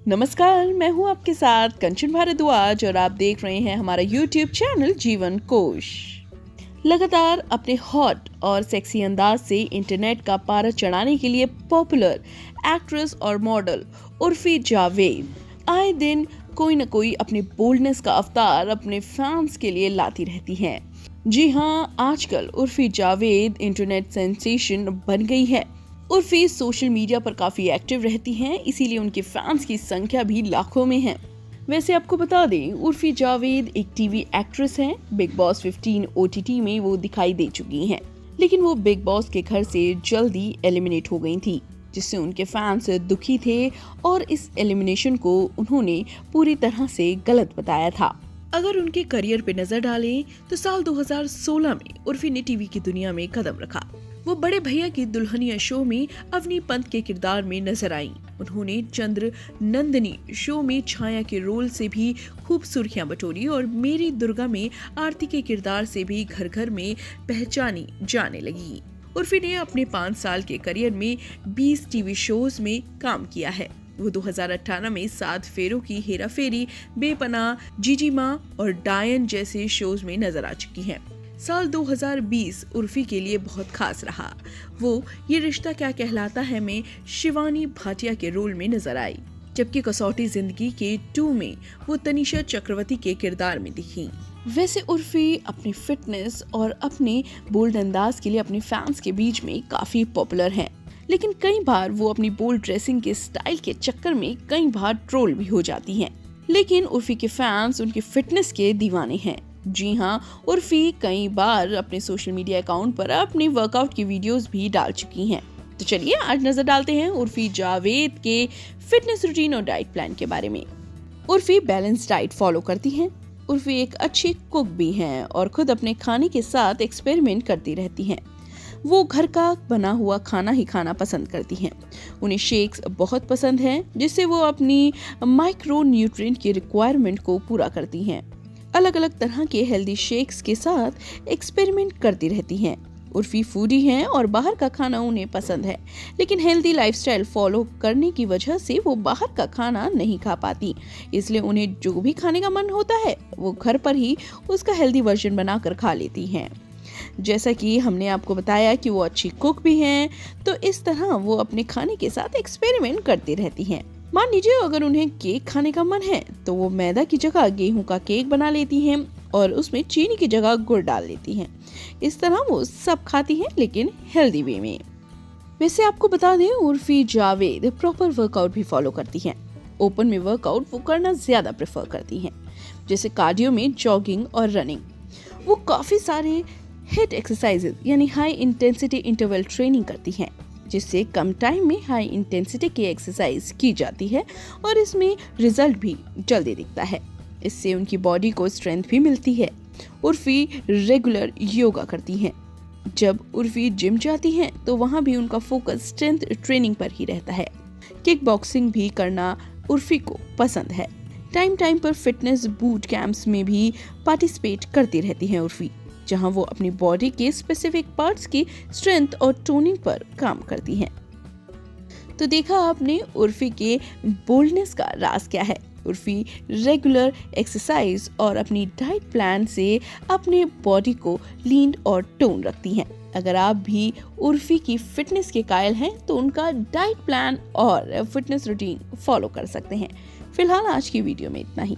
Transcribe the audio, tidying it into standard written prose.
नमस्कार, मैं हूँ आपके साथ कंचन भारद्वाज और आप देख रहे हैं हमारा YouTube चैनल जीवन कोश। लगातार अपने हॉट और सेक्सी अंदाज से इंटरनेट का पारा चढ़ाने के लिए पॉपुलर एक्ट्रेस और मॉडल उर्फी जावेद आए दिन कोई न कोई अपने बोल्डनेस का अवतार अपने फैंस के लिए लाती रहती हैं। जी हाँ, आजकल उर्फी जावेद इंटरनेट सेंसेशन बन गई है। उर्फी सोशल मीडिया पर काफी एक्टिव रहती हैं, इसीलिए उनके फैंस की संख्या भी लाखों में है। वैसे आपको बता दें, उर्फी जावेद एक टीवी एक्ट्रेस हैं। बिग बॉस 15 OTT में वो दिखाई दे चुकी हैं, लेकिन वो बिग बॉस के घर से जल्दी एलिमिनेट हो गई थी, जिससे उनके फैंस दुखी थे और इस एलिमिनेशन को उन्होंने पूरी तरह से गलत बताया था। अगर उनके करियर पे नजर डालें तो साल 2016 में उर्फी ने टीवी की दुनिया में कदम रखा। वो बड़े भैया की दुल्हनिया शो में अवनी पंत के किरदार में नजर आई। उन्होंने चंद्र नंदिनी शो में छाया के रोल से भी खूब सुर्खियां बटोरी और मेरी दुर्गा में आरती के किरदार से भी घर घर में पहचानी जाने लगी। उर्फी ने अपने 5 साल के करियर में 20 टीवी शोज में काम किया है। वो 2018 में 7 फेरों की हेरा फेरी, बेपनाह, जीजी माँ और डायन जैसे शोज में नजर आ चुकी हैं। साल 2020 उर्फी के लिए बहुत खास रहा। वो ये रिश्ता क्या कहलाता है में शिवानी भाटिया के रोल में नजर आई, जबकि कसौटी जिंदगी के 2 में वो तनिषा चक्रवर्ती के किरदार में दिखी। वैसे उर्फी अपनी फिटनेस और अपने बोल्ड अंदाज के लिए अपने फैंस के बीच में काफी पॉपुलर हैं, लेकिन कई बार वो अपनी बोल्ड ड्रेसिंग के स्टाइल के चक्कर में कई बार ट्रोल भी हो जाती हैं। लेकिन उर्फी के फैंस उनकी फिटनेस के दीवाने हैं। जी हाँ, उर्फी कई बार अपने सोशल मीडिया अकाउंट पर अपनी वर्कआउट की वीडियोस भी डाल चुकी हैं। तो चलिए आज नजर डालते हैं उर्फी जावेद के फिटनेस रूटीन और डाइट प्लान के बारे में। उर्फी बैलेंस डाइट फॉलो करती हैं। उर्फी एक अच्छी कुक भी हैं और खुद अपने खाने के साथ एक्सपेरिमेंट करती रहती हैं। वो घर का बना हुआ खाना ही खाना पसंद करती हैं। उन्हें शेक्स बहुत पसंद हैं, जिससे वो अपनी माइक्रो न्यूट्रिएंट की रिक्वायरमेंट को पूरा करती हैं। अलग अलग तरह के हेल्दी शेक्स के साथ एक्सपेरिमेंट करती रहती हैं। उर्फी फूडी हैं और बाहर का खाना उन्हें पसंद है, लेकिन हेल्दी लाइफस्टाइल फॉलो करने की वजह से वो बाहर का खाना नहीं खा पाती। इसलिए उन्हें जो भी खाने का मन होता है वो घर पर ही उसका हेल्दी वर्जन बनाकर खा लेती हैं। जैसा कि हमने आपको बताया कि वो अच्छी कुक भी हैं, तो इस तरह वो अपने खाने के साथ एक्सपेरिमेंट करती रहती हैं। मान लीजिए अगर उन्हें केक खाने का मन है तो वो मैदा की जगह गेहूं का केक बना लेती हैं और उसमें चीनी की जगह गुड़ डाल लेती हैं। इस तरह वो सब खाती हैं, लेकिन हेल्दी वे में। वैसे आपको बता दें, उर्फी जावेद प्रॉपर वर्कआउट भी फॉलो करती हैं। ओपन में वर्कआउट वो करना ज्यादा प्रेफर करती हैं, जैसे कार्डियो में जॉगिंग और रनिंग। वो काफी सारे हिट एक्सरसाइजेज यानी हाई इंटेंसिटी इंटरवल ट्रेनिंग करती हैं, जिससे कम टाइम में हाई इंटेंसिटी की एक्सरसाइज की जाती है और इसमें रिजल्ट भी जल्दी दिखता है। इससे उनकी बॉडी को स्ट्रेंथ भी मिलती है। उर्फी रेगुलर योगा करती हैं। जब उर्फी जिम जाती हैं तो वहाँ भी उनका फोकस स्ट्रेंथ ट्रेनिंग पर ही रहता है। किक बॉक्सिंग भी करना उर्फी को पसंद है। टाइम पर फिटनेस बूट कैंप्स में भी पार्टिसिपेट करती रहती हैं उर्फी, जहां वो अपनी बॉडी के स्पेसिफिक पार्ट्स की स्ट्रेंथ और टोनिंग पर काम करती हैं। तो देखा आपने उर्फी के बोल्डनेस का राज क्या है। उर्फी रेगुलर एक्सरसाइज और अपनी डाइट प्लान से अपने बॉडी को लीन और टोन रखती हैं। अगर आप भी उर्फी की फिटनेस के कायल हैं तो उनका डाइट प्लान और फिटनेस रूटीन फॉलो कर सकते हैं। फिलहाल आज की वीडियो में इतना ही।